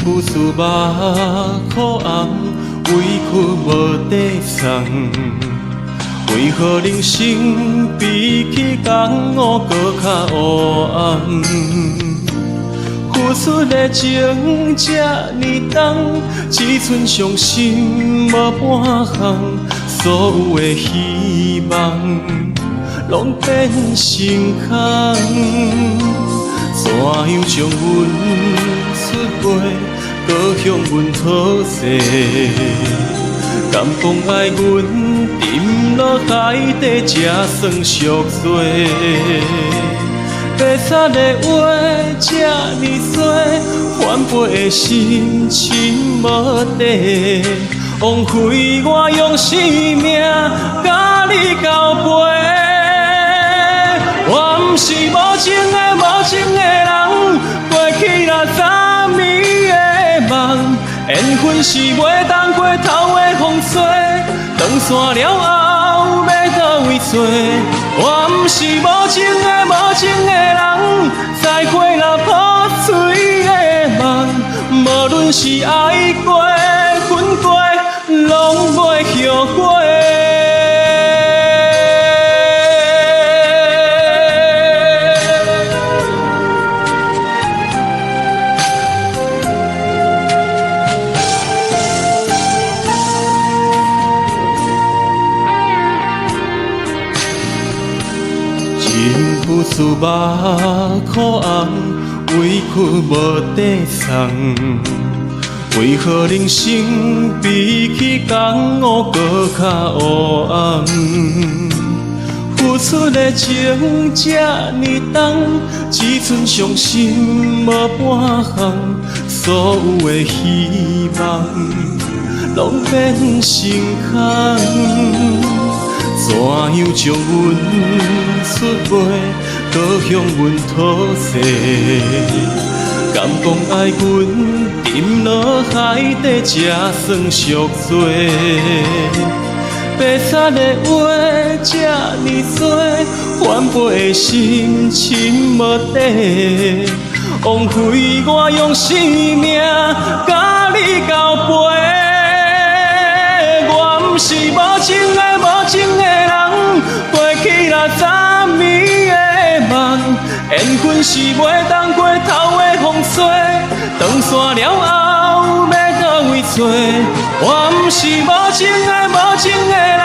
故事目苦红，委屈无地藏。为何人生比起江湖搁较黑暗？付出的情这呢重，只剩伤心无半项，所有的希望拢变成空。怎样将阮出卖，搁向阮讨债？敢讲爱阮沉落海底，才算赎罪？白沙的话这呢多，反背的心深无底，枉费我用生命甲你交陪。我不是无情的人，过去那早暝的梦，缘分是袂当过头的风吹，断线了后要倒位找？我不是无情的人，再过那破碎的梦，无论是爱过、分过，拢袂后悔。情付出目苦红，委屈无地藏。为何人生比起江湖搁较黑暗？付出的情这呢重，只剩伤心无半项，所有的希望拢变成空。怎样将阮出卖，搁向阮讨债？敢讲爱阮沉落海底，才算赎罪？白沙的话这呢多，反背的心深无底，枉费我用生命甲你交陪。我不是无情的人，过去那早暝的梦，缘分是袂当过头的风吹，断线了后要倒位找？我不是无情的人，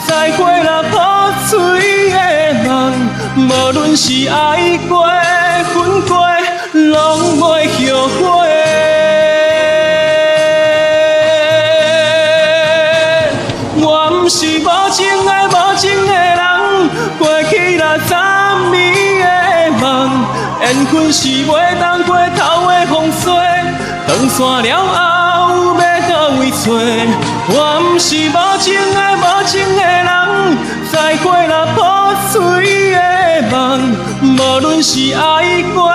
再过那破碎的梦，无论是爱过、分过，拢袂后悔。我不是无情的人，过去那早暝的梦，缘分是袂当过头的风吹，断线了后要倒位找？我不是无情的人，再过那破碎的梦，无论是爱过。